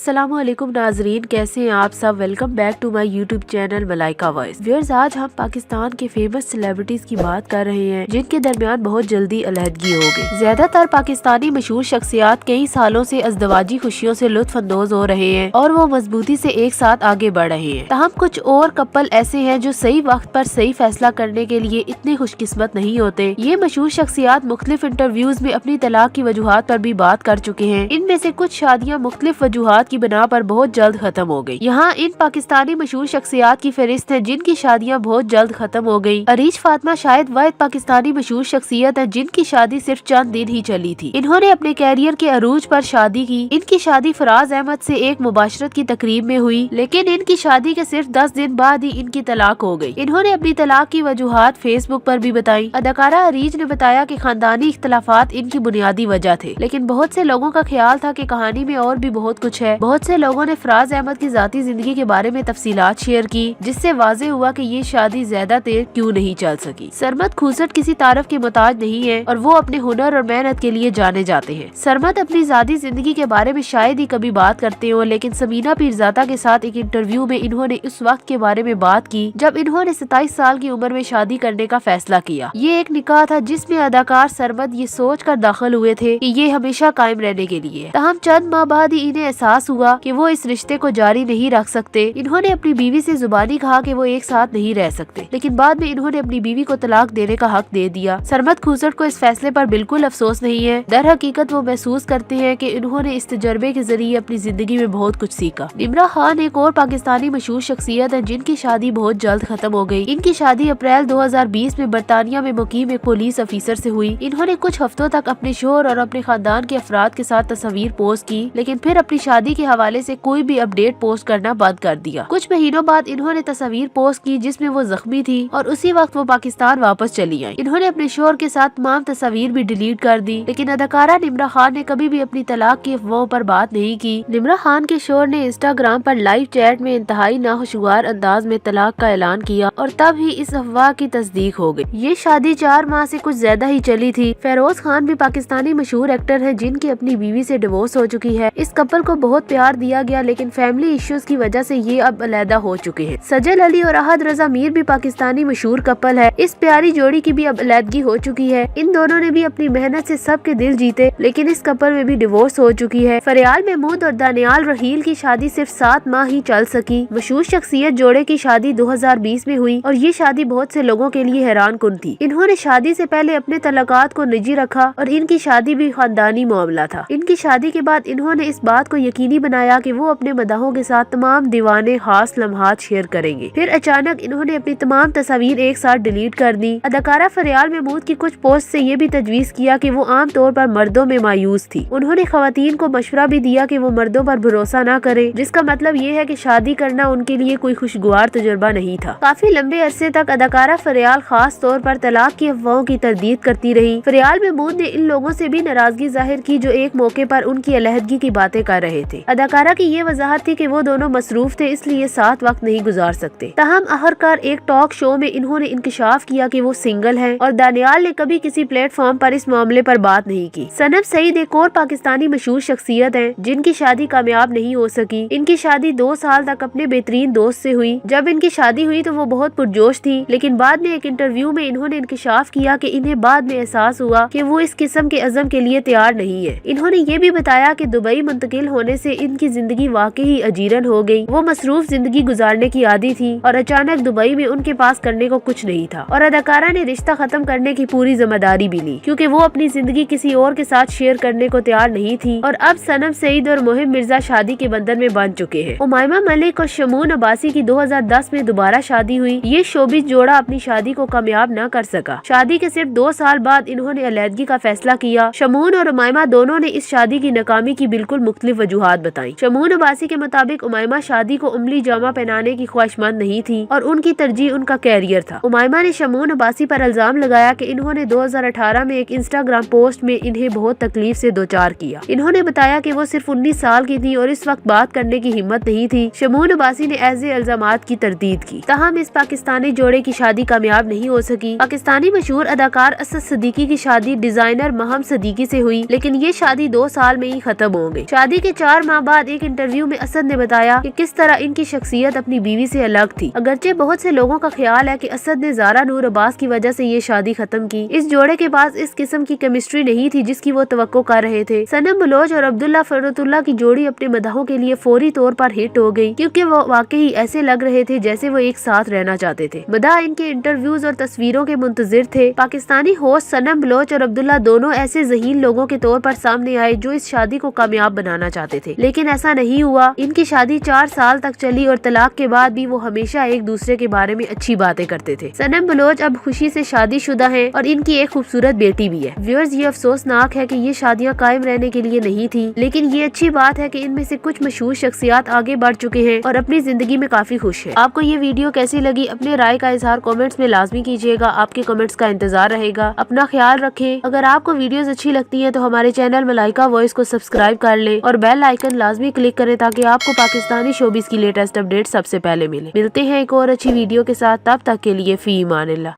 अस्सलाम वालेकुम नाजरीन, कैसे हैं आप सब। Welcome back to my YouTube channel Malaika voice. Viewers, आज हम पाकिस्तान के फेमस सेलिब्रिटीज की बात कर रहे हैं जिनके दरमियान बहुत जल्दी अलहदगी हो गई। ज्यादातर पाकिस्तानी मशहूर शख्सियात कई सालों से अज़दवाजी खुशियों से लुत्फ अंदोज हो रहे हैं और वो मजबूती से एक साथ आगे बढ़ रहे हैं। तहम कुछ और कपल ऐसे हैं जो सही वक्त पर सही फैसला करने के लिए इतने खुशकिस्मत नहीं होते। ये मशहूर शख्सियात मुख्तलिफ इंटरव्यूज में अपनी तलाक की वजूहात पर भी बात कर चुके हैं। इनमें से कुछ शादियाँ मुख्तलिफ वजूहात की बिना पर बहुत जल्द खत्म हो गई। यहाँ इन पाकिस्तानी मशहूर शख्सियात की फहरिस्त है जिनकी शादियाँ बहुत जल्द खत्म हो गई। अरीज फातिमा शायद वाहिद पाकिस्तानी मशहूर शख्सियत है जिनकी शादी सिर्फ चंद दिन ही चली थी। इन्होंने अपने कैरियर के अरूज पर शादी की। इनकी शादी फराज अहमद से एक मुबाशरत की तकरीब में हुई, लेकिन इनकी शादी के सिर्फ 10 दिन बाद ही इनकी तलाक हो गई। इन्होंने अपनी तलाक की वजूहात फेसबुक पर भी बताई। अदाकारा अरीज ने बताया कि खानदानी इख्तलाफात इनकी बुनियादी वजह थे, लेकिन बहुत से लोगों का ख्याल था कि कहानी में और भी बहुत कुछ है। बहुत से लोगों ने फराज अहमद की जाती जिंदगी के बारे में तफसीलात शेयर की, जिससे वाज़ेह हुआ कि ये शादी ज्यादा देर क्यों नहीं चल सकी। सरमद खूसट किसी तारफ के मोहताज नहीं है और वो अपने हुनर और मेहनत के लिए जाने जाते हैं। सरमद अपनी जाती जिंदगी के बारे में शायद ही कभी बात करते हो, लेकिन समीना पीरजादा के साथ एक इंटरव्यू में इन्होंने उस वक्त के बारे में बात की जब इन्होंने 27 साल की उम्र में शादी करने का फैसला किया। ये एक निकाह था जिसमें अदाकार सरमद ये सोच कर दाखिल हुए थे कि ये हमेशा कायम रहने के लिए। तहम चंद माह बाद ही इन्हें एहसास हुआ कि वो इस रिश्ते को जारी नहीं रख सकते। इन्होंने अपनी बीवी से जुबानी कहा कि वो एक साथ नहीं रह सकते, लेकिन बाद में इन्होंने अपनी बीवी को तलाक देने का हक दे दिया। सरमद खूसट को इस फैसले पर बिल्कुल अफसोस नहीं है। दर हकीकत वो महसूस करते हैं कि इन्होंने इस तजर्बे के जरिए अपनी जिंदगी में बहुत कुछ सीखा। निम्रा खान एक और पाकिस्तानी मशहूर शख्सियत है जिनकी शादी बहुत जल्द खत्म हो गई। इनकी शादी अप्रैल 2020 में बरतानिया में मुकीम एक पुलिस अफसर से हुई। इन्होंने कुछ हफ्तों तक अपने शोहर और अपने खानदान के अफराद के साथ तस्वीर पोस्ट की, लेकिन फिर अपनी शादी के हवाले से कोई भी अपडेट पोस्ट करना बंद कर दिया। कुछ महीनों बाद इन्होंने तस्वीर पोस्ट की जिसमें वो जख्मी थी और उसी वक्त वो पाकिस्तान वापस चली आई। इन्होंने अपने शोहर के साथ तमाम तस्वीर भी डिलीट कर दी, लेकिन अदाकारा निम्रा खान ने कभी भी अपनी तलाक की अफवाहों पर बात नहीं की। निम्रा खान के शोहर ने इंस्टाग्राम पर लाइव चैट में इंतहाई नाखुशगवार अंदाज में तलाक का ऐलान किया और तब ही इस अफवाह की तस्दीक हो गई। ये शादी 4 माह से कुछ ज्यादा ही चली थी। फेरोज खान भी पाकिस्तानी मशहूर एक्टर है जिनकी अपनी बीवी से डिवोर्स हो चुकी है। इस कपल को बहुत प्यार दिया गया, लेकिन फैमिली इश्यूज की वजह से ये अब अलहदा हो चुके हैं। सजल अली और अहद रजा मीर भी पाकिस्तानी मशहूर कपल है। इस प्यारी जोड़ी की भी अब अलहदगी हो चुकी है। इन दोनों ने भी अपनी मेहनत से सबके दिल जीते, लेकिन इस कपल में भी डिवोर्स हो चुकी है। फरियाल महमूद और दानियाल रहील की शादी सिर्फ 7 माह ही चल सकी। मशहूर शख्सियत जोड़े की शादी 2020 में हुई और ये शादी बहुत से लोगों के लिए हैरान कुन थी। इन्होंने शादी से पहले अपने तलाकात को निजी रखा और इनकी शादी भी खानदानी मामला था। इनकी शादी के बाद इन्होंने इस बात को यकीनी बनाया कि वो अपने मदाहों के साथ तमाम दीवाने खास लम्हात शेयर करेंगे। फिर अचानक इन्होंने अपनी तमाम तस्वीर एक साथ डिलीट कर दी। अदाकारा फरियाल महमूद की कुछ पोस्ट से ये भी तजवीज किया कि वो आम तौर पर मर्दों में मायूस थी। उन्होंने खवातीन को मशवरा भी दिया कि वो मर्दों पर भरोसा न करे, जिसका मतलब ये है कि शादी करना उनके लिए कोई खुशगवार तजुर्बा नहीं था। काफी लंबे अरसे तक अदाकारा फरियाल खास तौर पर तलाक की अफवाहों की तरदीद करती रही। फरियाल महमूद ने इन लोगों से भी नाराजगी जाहिर की जो एक मौके पर उनकी अलहदगी की बातें कर रहे थे। अदाकारा की ये वजाहत थी कि वो दोनों मसरूफ थे, इसलिए साथ वक्त नहीं गुजार सकते। तहम आखिरकार एक टॉक शो में इन्होंने इंकशाफ किया कि वो सिंगल हैं और दानियाल ने कभी किसी प्लेटफॉर्म पर इस मामले पर बात नहीं की। सनम सईद एक और पाकिस्तानी मशहूर शख्सियत है जिनकी शादी कामयाब नहीं हो सकी। इनकी शादी 2 साल तक अपने बेहतरीन दोस्त से हुई। जब इनकी शादी हुई तो वो बहुत पुरजोश थी, लेकिन बाद में एक इंटरव्यू में इन्होंने इंकशाफ किया कि इन्हें बाद में एहसास हुआ कि वो इस किस्म के अज़म के लिए तैयार नहीं है। इन्होंने ये भी बताया कि दुबई मुंतकिल होने से इनकी जिंदगी वाकई ही अजीरन हो गई। वो मसरूफ जिंदगी गुजारने की आदी थी और अचानक दुबई में उनके पास करने को कुछ नहीं था और अदाकारा ने रिश्ता खत्म करने की पूरी जिम्मेदारी भी ली, क्योंकि वो अपनी जिंदगी किसी और के साथ शेयर करने को तैयार नहीं थी। और अब सनम सईद और मोहिम मिर्जा शादी के बंधन में बंध चुके हैं। उमायमा मलिक और शमून अब्बासी की 2010 में दोबारा शादी हुई। ये शोबिस जोड़ा अपनी शादी को कामयाब न कर सका। शादी के सिर्फ 2 साल बाद इन्होंने अलहदगी का फैसला किया। शमून और उमायमा दोनों ने इस शादी की नाकामी की बिल्कुल मुख्तलिफ वजूहात बताई। शमून अब्बासी के मुताबिक उमायमा शादी को उम्ली जामा पहनाने की ख्वाहिशमंद नहीं थी और उनकी तरजीह उनका कैरियर था। उमायमा ने शमून अब्बासी पर इल्जाम लगाया कि इन्होंने 2018 में एक इंस्टाग्राम पोस्ट में इन्हें बहुत तकलीफ से दो चार किया। इन्होंने बताया कि वो सिर्फ 19 साल की थी और इस वक्त बात करने की हिम्मत नहीं थी। शमून अब्बासी ने ऐसे इल्जामात की तरदीद की। ताहम इस पाकिस्तानी जोड़े की शादी कामयाब नहीं हो सकी। पाकिस्तानी मशहूर अदाकार असद सदीकी की शादी डिजाइनर महम सदीकी से हुई, लेकिन ये शादी 2 साल में ही खत्म हो गई। शादी के 4 माह ماہ بعد ایک انٹرویو میں اسد نے بتایا کہ کس طرح ان کی شخصیت اپنی بیوی سے الگ تھی۔ اگرچہ بہت سے لوگوں کا خیال ہے کہ اسد نے زارا نور عباس کی وجہ سے یہ شادی ختم کی، اس جوڑے کے پاس اس قسم کی کیمسٹری نہیں تھی جس کی وہ توقع کر رہے تھے۔ صنم بلوچ اور عبداللہ فرت اللہ کی جوڑی اپنے مداحوں کے لیے فوری طور پر ہٹ ہو گئی، کیونکہ وہ واقعی ایسے لگ رہے تھے جیسے وہ ایک ساتھ رہنا چاہتے تھے۔ مداح ان کے انٹرویوز اور تصویروں کے منتظر تھے۔ پاکستانی ہوسٹ صنم بلوچ اور عبداللہ دونوں ایسے ذہین لوگوں کے طور پر سامنے آئے جو اس شادی کو کامیاب بنانا چاہتے تھے، لیکن ایسا نہیں ہوا۔ ان کی شادی 4 سال تک چلی اور طلاق کے بعد بھی وہ ہمیشہ ایک دوسرے کے بارے میں اچھی باتیں کرتے تھے۔ صنم بلوچ اب خوشی سے شادی شدہ ہیں اور ان کی ایک خوبصورت بیٹی بھی ہے۔ ویورز، یہ افسوسناک ہے کہ یہ شادیاں قائم رہنے کے لیے نہیں تھی، لیکن یہ اچھی بات ہے کہ ان میں سے کچھ مشہور شخصیات آگے بڑھ چکے ہیں اور اپنی زندگی میں کافی خوش ہیں۔ آپ کو یہ ویڈیو کیسی لگی؟ اپنے رائے کا اظہار کامنٹس میں لازمی کیجیے گا۔ آپ کے کامنٹس کا انتظار رہے گا۔ اپنا خیال رکھیں۔ اگر آپ کو ویڈیوز اچھی لگتی ہیں تو ہمارے چینل ملائکہ وائس کو سبسکرائب کر لیں اور بیل آئیکن لازمی کلک کریں تاکہ آپ کو پاکستانی شوبز کی لیٹسٹ اپڈیٹ سب سے پہلے ملے۔ ملتے ہیں ایک اور اچھی ویڈیو کے ساتھ، تب تک کے لیے فی امان اللہ۔